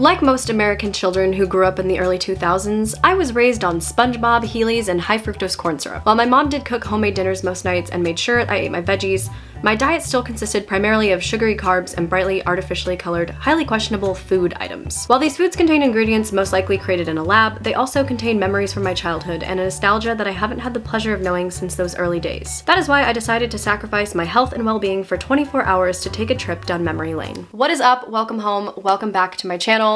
Like most American children who grew up in the early 2000s, I was raised on SpongeBob, Heelys, and high fructose corn syrup. While my mom did cook homemade dinners most nights and made sure I ate my veggies, my diet still consisted primarily of sugary carbs and brightly artificially colored, highly questionable food items. While these foods contain ingredients most likely created in a lab, they also contain memories from my childhood and a nostalgia that I haven't had the pleasure of knowing since those early days. That is why I decided to sacrifice my health and well-being for 24 hours to take a trip down memory lane. What is up? Welcome home. Welcome back to my channel.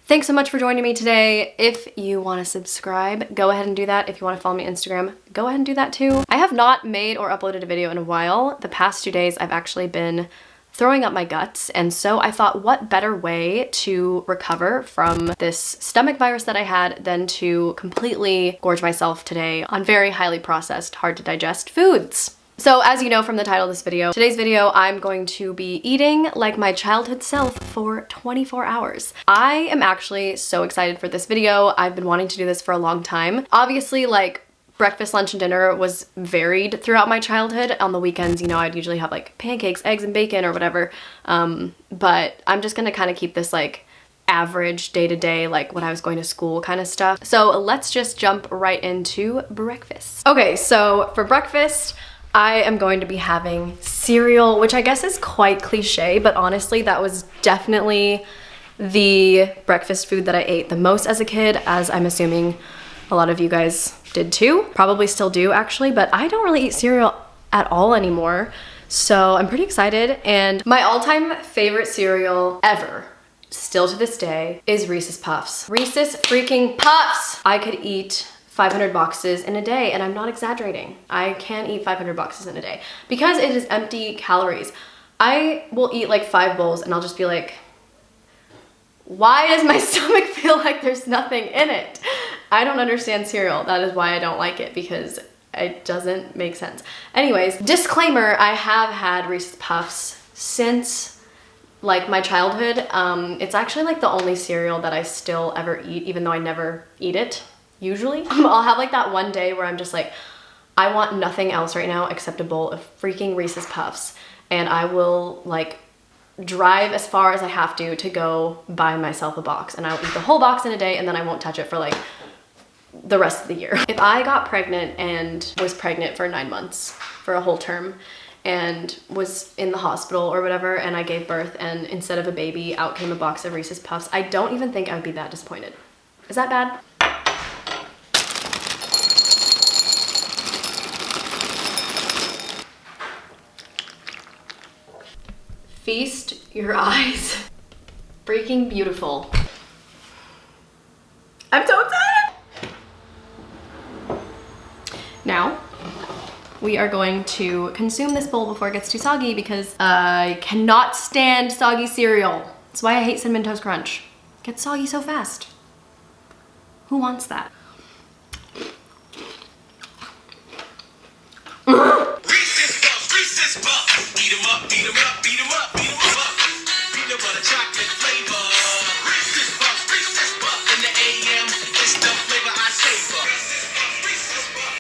Thanks so much for joining me today. If you want to subscribe, go ahead and do that. If you want to follow me on Instagram, go ahead and do that too. I have not made or uploaded a video in a while. The past 2 days I've actually been throwing up my guts, and so I thought what better way to recover from this stomach virus that I had than to completely gorge myself today on very highly processed, hard to digest foods. So as you know from the title of this video, today's video I'm going to be eating like my childhood self for 24 hours. I am actually so excited for this video. I've been wanting to do this for a long time. Obviously, like, breakfast, lunch, and dinner was varied throughout my childhood. On the weekends, you know, I'd usually have like pancakes, eggs, and bacon or whatever. But I'm just gonna kind of keep this like average day-to-day, like when I was going to school kind of stuff. So let's just jump right into breakfast. Okay, so for breakfast, I am going to be having cereal, which I guess is quite cliche, but honestly, that was definitely the breakfast food that I ate the most as a kid, as I'm assuming a lot of you guys did too. Probably still do actually, but I don't really eat cereal at all anymore. So I'm pretty excited. And my all-time favorite cereal ever, still to this day, is Reese's Puffs. Reese's freaking Puffs! I could eat 500 boxes in a day, and I'm not exaggerating. I can eat 500 boxes in a day because it is empty calories. I will eat like 5 bowls and I'll just be like, why does my stomach feel like there's nothing in it? I don't understand cereal. That is why I don't like it, because it doesn't make sense. Anyways, disclaimer, I have had Reese's Puffs since like my childhood. It's actually like the only cereal that I still ever eat, even though I never eat it. Usually I'll have like that one day where I'm just like, I want nothing else right now except a bowl of freaking Reese's Puffs, and I will like drive as far as I have to go buy myself a box, and I'll eat the whole box in a day, and then I won't touch it for like the rest of the year. If I got pregnant and was pregnant for 9 months, for a whole term, and was in the hospital or whatever, and I gave birth and instead of a baby out came a box of Reese's Puffs, I don't even think I would be that disappointed. Is that bad? Feast your eyes. Freaking beautiful. I'm so excited! Now, we are going to consume this bowl before it gets too soggy because I cannot stand soggy cereal. That's why I hate Cinnamon Toast Crunch. It gets soggy so fast. Who wants that?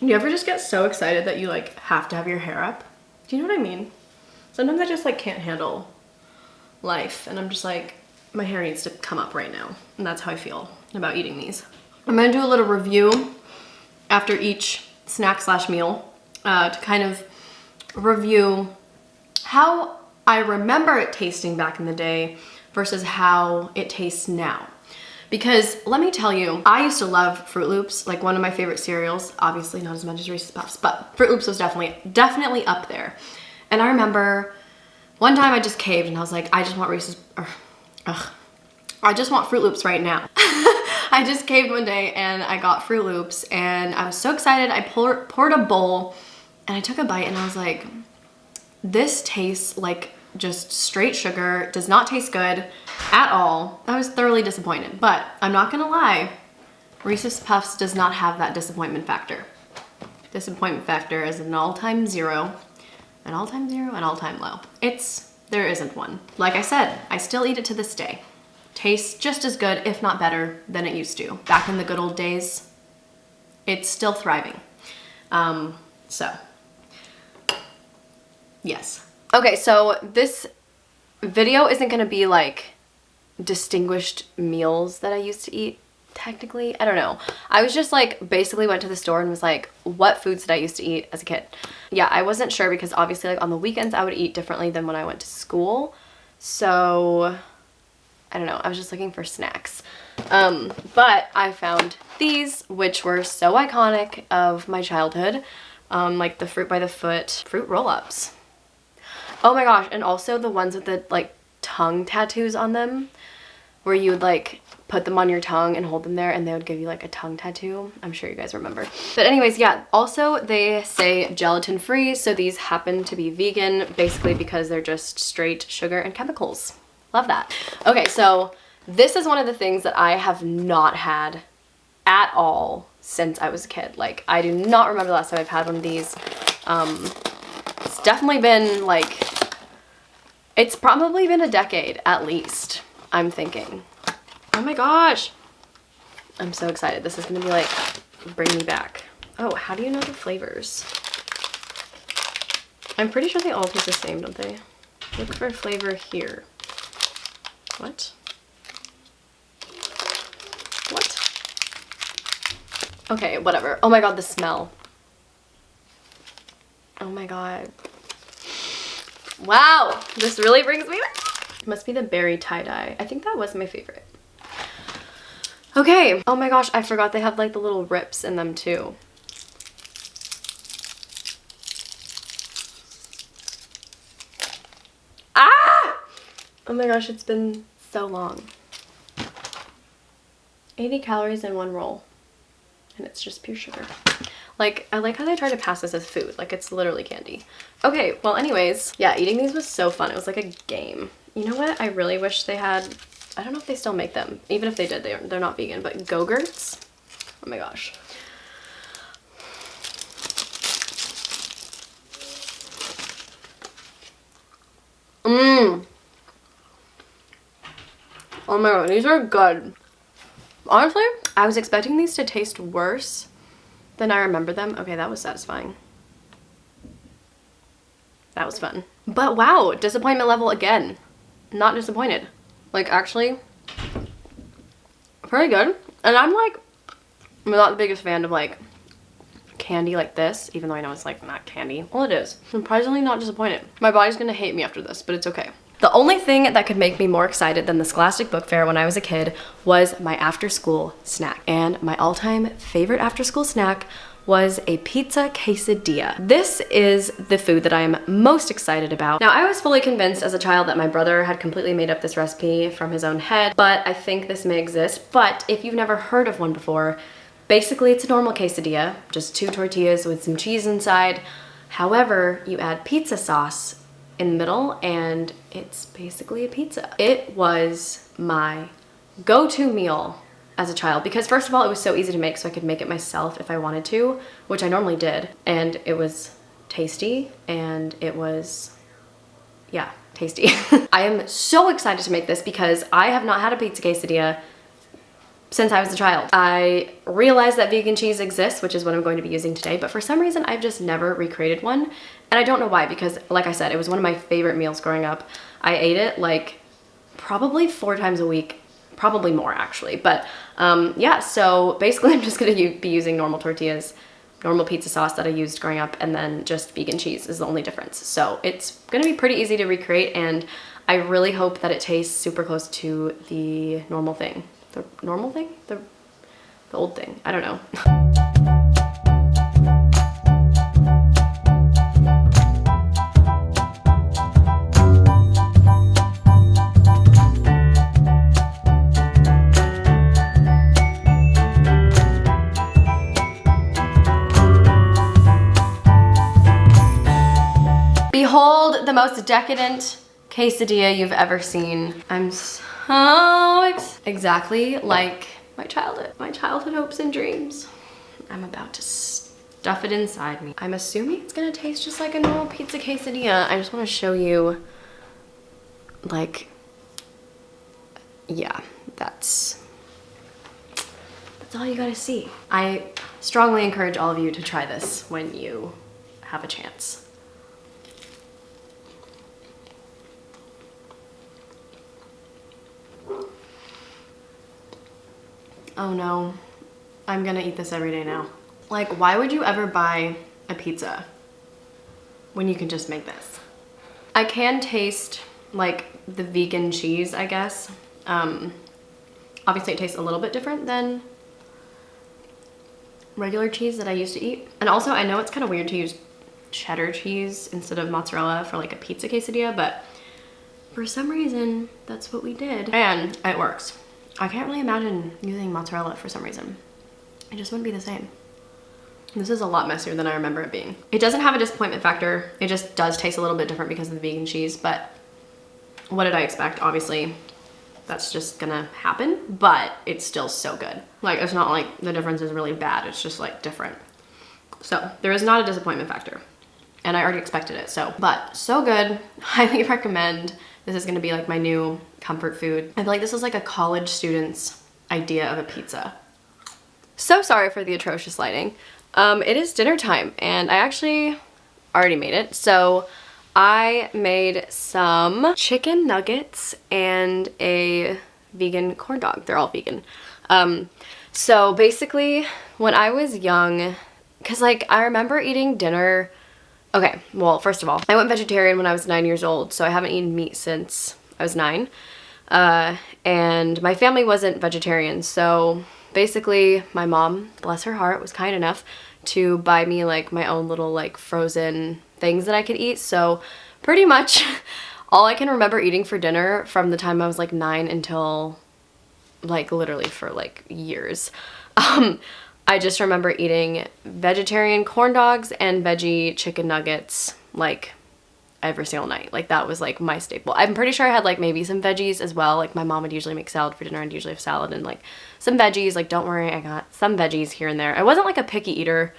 You ever just get so excited that you like have to have your hair up? Do you know what I mean? Sometimes I just like can't handle life, and I'm just like, my hair needs to come up right now. And that's how I feel about eating these. I'm gonna do a little review after each snack slash meal to kind of review how I remember it tasting back in the day versus how it tastes now. Because let me tell you, I used to love Fruit Loops, like one of my favorite cereals. Obviously not as much as Reese's Puffs, but Fruit Loops was definitely up there. And I remember one time I just caved and I was like, I just want I just want Fruit Loops right now. I just caved one day and I got Fruit Loops and I was so excited. I poured a bowl and I took a bite and I was like, this tastes like just straight sugar, does not taste good at all. I was thoroughly disappointed, but I'm not gonna lie, Reese's Puffs does not have that disappointment factor. Disappointment factor is an all-time zero, an all-time zero, an all-time low. There isn't one. Like I said, I still eat it to this day. Tastes just as good, if not better, than it used to. Back in the good old days, it's still thriving. So, yes. Okay, so this video isn't gonna be like distinguished meals that I used to eat, technically. I don't know. I was just like, basically went to the store and was like, what foods did I used to eat as a kid? Yeah, I wasn't sure because obviously like on the weekends I would eat differently than when I went to school. So I don't know, I was just looking for snacks. But I found these, which were so iconic of my childhood. Like the Fruit by the Foot fruit roll-ups. Oh my gosh, and also the ones with the like tongue tattoos on them, where you would like put them on your tongue and hold them there and they would give you like a tongue tattoo. I'm sure you guys remember. But anyways, yeah, also they say gelatin free, so these happen to be vegan basically because they're just straight sugar and chemicals. Love that. Okay, so this is one of the things that I have not had at all since I was a kid. Like, I do not remember the last time I've had one of these. It's definitely been like, it's probably been a decade at least, I'm thinking. Oh my gosh. I'm so excited. This is gonna be like, bring me back. Oh, how do you know the flavors? I'm pretty sure they all taste the same, don't they? Look for flavor here. What? What? Okay, whatever. Oh my god, the smell. Oh my god. Wow, this really brings me back. Must be the berry tie-dye. I think that was my favorite. Okay. Oh my gosh, I forgot they have like the little rips in them too. Ah! Oh my gosh, it's been so long. 80 calories in one roll. And it's just pure sugar. Like, I like how they try to pass this as food. Like, it's literally candy. Okay, well anyways, yeah, eating these was so fun. It was like a game. You know what? I really wish they had, I don't know if they still make them. Even if they did, they're not vegan, but Go-Gurts. Oh my gosh. Mmm. Oh my god, these are good. Honestly, I was expecting these to taste worse than I remember them. Okay, that was satisfying. That was fun. But wow, disappointment level again. Not disappointed. Like, actually, pretty good. And I'm like, I'm not the biggest fan of like candy like this, even though I know it's like not candy. Well, it is. Surprisingly not disappointed. My body's gonna hate me after this, but it's okay. The only thing that could make me more excited than the Scholastic Book Fair when I was a kid was my after-school snack. And my all-time favorite after-school snack was a pizza quesadilla. This is the food that I am most excited about. Now, I was fully convinced as a child that my brother had completely made up this recipe from his own head, but I think this may exist. But if you've never heard of one before, basically it's a normal quesadilla, just 2 tortillas with some cheese inside. However, you add pizza sauce in the middle and it's basically a pizza. It was my go-to meal as a child because first of all, it was so easy to make, so I could make it myself if I wanted to, which I normally did. And it was tasty and it was, yeah, tasty. I am so excited to make this because I have not had a pizza quesadilla since I was a child. I realized that vegan cheese exists, which is what I'm going to be using today, but for some reason I've just never recreated one. And I don't know why, because like I said, it was one of my favorite meals growing up. I ate it like probably 4 times a week, probably more actually. But yeah, so basically I'm just gonna be using normal tortillas, normal pizza sauce that I used growing up, and then just vegan cheese is the only difference. So it's gonna be pretty easy to recreate, and I really hope that it tastes super close to the normal thing. The normal thing? The old thing. I don't know. Behold the most decadent quesadilla you've ever seen. I'm so exactly like my childhood hopes and dreams. I'm about to stuff it inside me. I'm assuming it's gonna taste just like a normal pizza quesadilla. I just want to show you, like, yeah, that's all you gotta see. I strongly encourage all of you to try this when you have a chance. Oh no, I'm gonna eat this every day now. Like, why would you ever buy a pizza when you can just make this? I can taste like the vegan cheese, I guess. Obviously it tastes a little bit different than regular cheese that I used to eat. And also I know it's kind of weird to use cheddar cheese instead of mozzarella for like a pizza quesadilla, but for some reason that's what we did. And it works. I can't really imagine using mozzarella for some reason. It just wouldn't be the same. This is a lot messier than I remember it being. It doesn't have a disappointment factor. It just does taste a little bit different because of the vegan cheese, but what did I expect? Obviously, that's just gonna happen, but it's still so good. Like, it's not like the difference is really bad. It's just like different. So there is not a disappointment factor, and I already expected it. But so good. Highly recommend. This is gonna be like my new comfort food. I feel like this is like a college student's idea of a pizza. So sorry for the atrocious lighting. It is dinner time, and I actually already made it. So I made some chicken nuggets and a vegan corn dog. They're all vegan. So basically when I was young, cause like I remember eating dinner. Okay, well, first of all, I went vegetarian when I was 9 years old. So I haven't eaten meat since I was 9. And my family wasn't vegetarian. So basically my mom, bless her heart, was kind enough to buy me like my own little like frozen things that I could eat. So pretty much all I can remember eating for dinner from the time I was like 9 until like literally for like years. I just remember eating vegetarian corn dogs and veggie chicken nuggets like every single night. Like that was like my staple. I'm pretty sure I had like maybe some veggies as well. Like my mom would usually make salad for dinner and usually have salad and like some veggies. Like don't worry, I got some veggies here and there. I wasn't like a picky eater.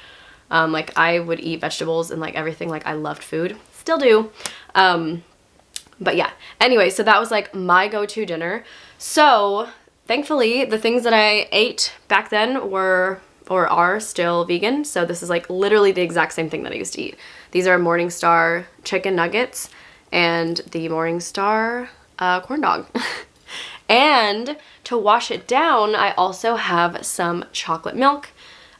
Like I would eat vegetables and like everything. Like I loved food. Still do. But yeah. Anyway, so that was like my go-to dinner. So thankfully the things that I ate back then were or are still vegan. So this is like literally the exact same thing that I used to eat. These are Morningstar chicken nuggets and the Morningstar corn dog. And to wash it down, I also have some chocolate milk.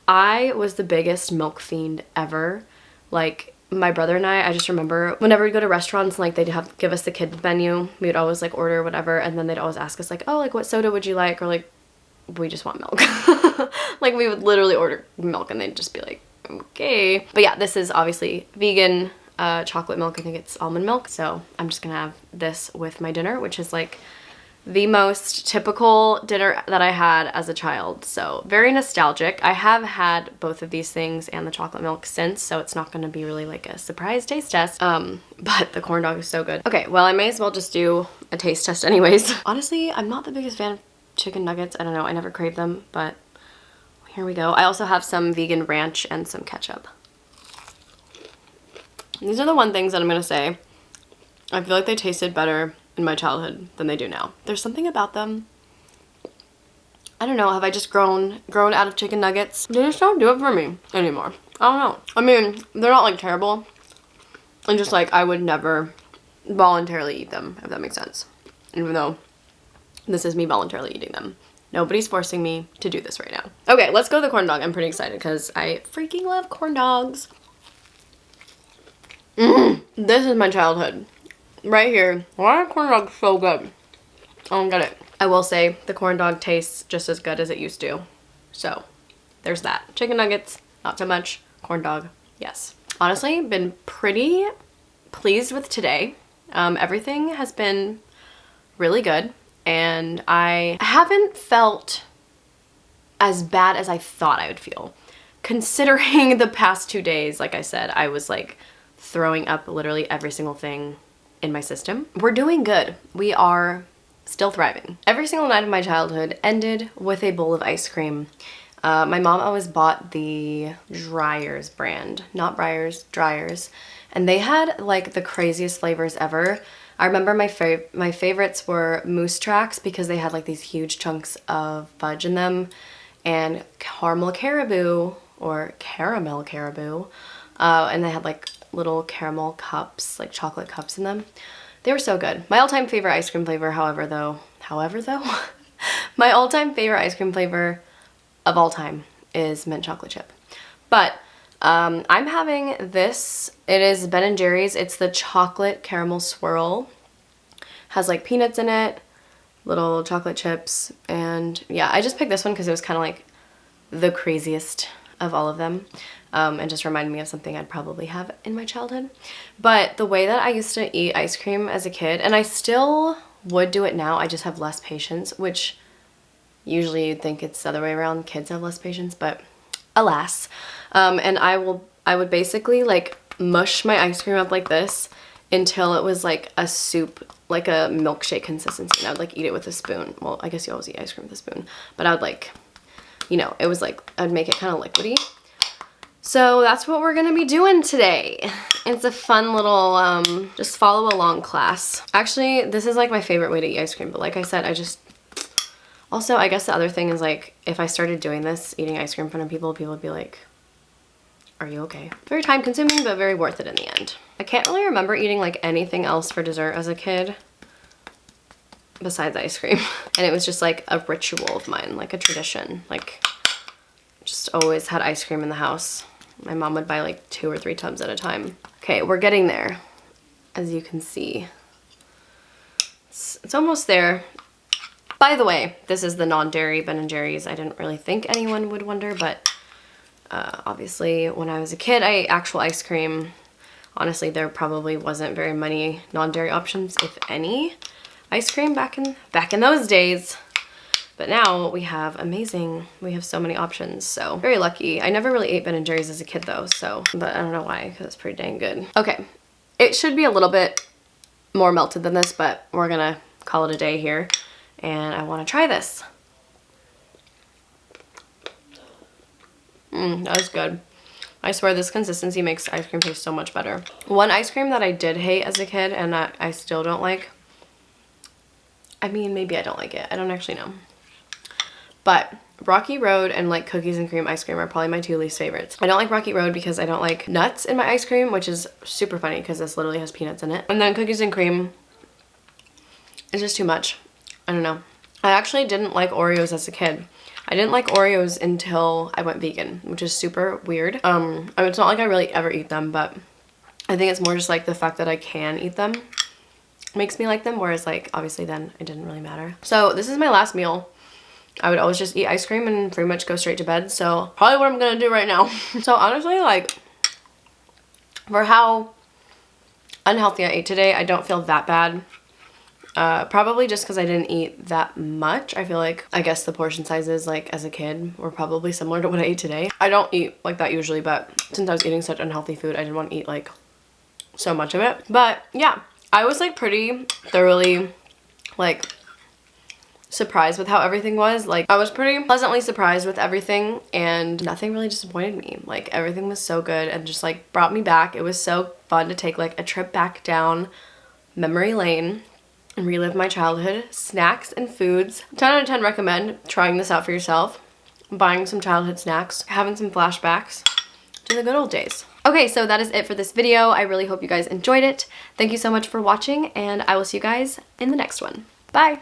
I was the biggest milk fiend ever. Like my brother and I just remember whenever we go to restaurants, like they'd have give us the kid menu, we would always like order whatever, and then they'd always ask us like, oh, like what soda would you like? Or like, we just want milk. Like we would literally order milk and they'd just be like, okay. But yeah, this is obviously vegan chocolate milk. I think it's almond milk. So I'm just gonna have this with my dinner, which is like the most typical dinner that I had as a child. So very nostalgic. I have had both of these things and the chocolate milk since, so it's not gonna be really like a surprise taste test. But the corn dog is so good. Okay, well I may as well just do a taste test anyways. Honestly, I'm not the biggest fan of chicken nuggets. I don't know, I never crave them, but here we go. I also have some vegan ranch and some ketchup. These are the one things that I'm gonna say. I feel like they tasted better in my childhood than they do now. There's something about them. I don't know, have I just grown out of chicken nuggets? They just don't do it for me anymore. I don't know. I mean, they're not like terrible. And just like, I would never voluntarily eat them, if that makes sense. Even though this is me voluntarily eating them. Nobody's forcing me to do this right now. Okay, let's go to the corn dog. I'm pretty excited because I freaking love corn dogs. This is my childhood. Right here. Why are corn dogs so good? I don't get it. I will say the corn dog tastes just as good as it used to. So there's that. Chicken nuggets, not so much. Corn dog, yes. Honestly, been pretty pleased with today. Everything has been really good. And I haven't felt as bad as I thought I would feel. Considering the past 2 days, like I said, I was like throwing up literally every single thing in my system. We're doing good. We are still thriving. Every single night of my childhood ended with a bowl of ice cream. My mom always bought the Dryers brand, not Breyers, Dryers. And they had like the craziest flavors ever. I remember my favorites were Moose Tracks because they had like these huge chunks of fudge in them, and Caramel Caribou or Caramel Caribou, and they had like little caramel cups, like chocolate cups in them. They were so good. My all-time favorite ice cream flavor, however though, my all-time favorite ice cream flavor of all time is mint chocolate chip. But I'm having this. It is Ben & Jerry's. It's the chocolate caramel swirl. Has like peanuts in it, little chocolate chips, and yeah, I just picked this one because it was kind of like the craziest of all of them, and just reminded me of something I'd probably have in my childhood. But the way that I used to eat ice cream as a kid, and I still would do it now, I just have less patience, which usually you'd think it's the other way around, kids have less patience, but alas. And I would basically like mush my ice cream up like this until it was like a soup, like a milkshake consistency, and I would like eat it with a spoon. Well, I guess you always eat ice cream with a spoon, but I would like, you know, it was like, I'd make it kind of liquidy. So that's what we're gonna be doing today. It's a fun little, just follow along class. Actually, this is like my favorite way to eat ice cream, but like I said, also, I guess the other thing is like, if I started doing this, eating ice cream in front of people, people would be like, are you okay? Very time consuming, but very worth it in the end. I can't really remember eating like anything else for dessert as a kid besides ice cream. And it was just like a ritual of mine, like a tradition. Like, just always had ice cream in the house. My mom would buy like 2 or 3 tubs at a time. Okay, we're getting there, as you can see. It's almost there. By the way, this is the non-dairy Ben & Jerry's. I didn't really think anyone would wonder, but obviously when I was a kid, I ate actual ice cream. Honestly, there probably wasn't very many non-dairy options, if any, ice cream back in those days. But now we have so many options, so very lucky. I never really ate Ben & Jerry's as a kid though, so, but I don't know why, because it's pretty dang good. Okay, it should be a little bit more melted than this, but we're gonna call it a day here, and I wanna try this. That was good. I swear this consistency makes ice cream taste so much better. One ice cream that I did hate as a kid and that I still don't like, I mean, maybe I don't like it. I don't actually know. But Rocky Road and like cookies and cream ice cream are probably my 2 least favorites. I don't like Rocky Road because I don't like nuts in my ice cream, which is super funny because this literally has peanuts in it. And then cookies and cream is just too much. I don't know. I actually didn't like Oreos as a kid. I didn't like Oreos until I went vegan, which is super weird. I mean, it's not like I really ever eat them, but I think it's more just like the fact that I can eat them makes me like them, whereas like obviously then it didn't really matter. So this is my last meal. I would always just eat ice cream and pretty much go straight to bed, so probably what I'm gonna do right now. So honestly, like, for how unhealthy I ate today, I don't feel that bad. Probably just because I didn't eat that much. I feel like, I guess the portion sizes like as a kid were probably similar to what I ate today. I don't eat like that usually, but since I was eating such unhealthy food, I didn't want to eat like so much of it. But yeah, I was like pretty thoroughly like surprised with how everything was. Like, I was pretty pleasantly surprised with everything and nothing really disappointed me. Like, everything was so good and just like brought me back. It was so fun to take like a trip back down memory lane and relive my childhood. Snacks and foods. 10 out of 10 recommend trying this out for yourself. Buying some childhood snacks, having some flashbacks to the good old days. Okay, so that is it for this video. I really hope you guys enjoyed it. Thank you so much for watching, and I will see you guys in the next one. Bye!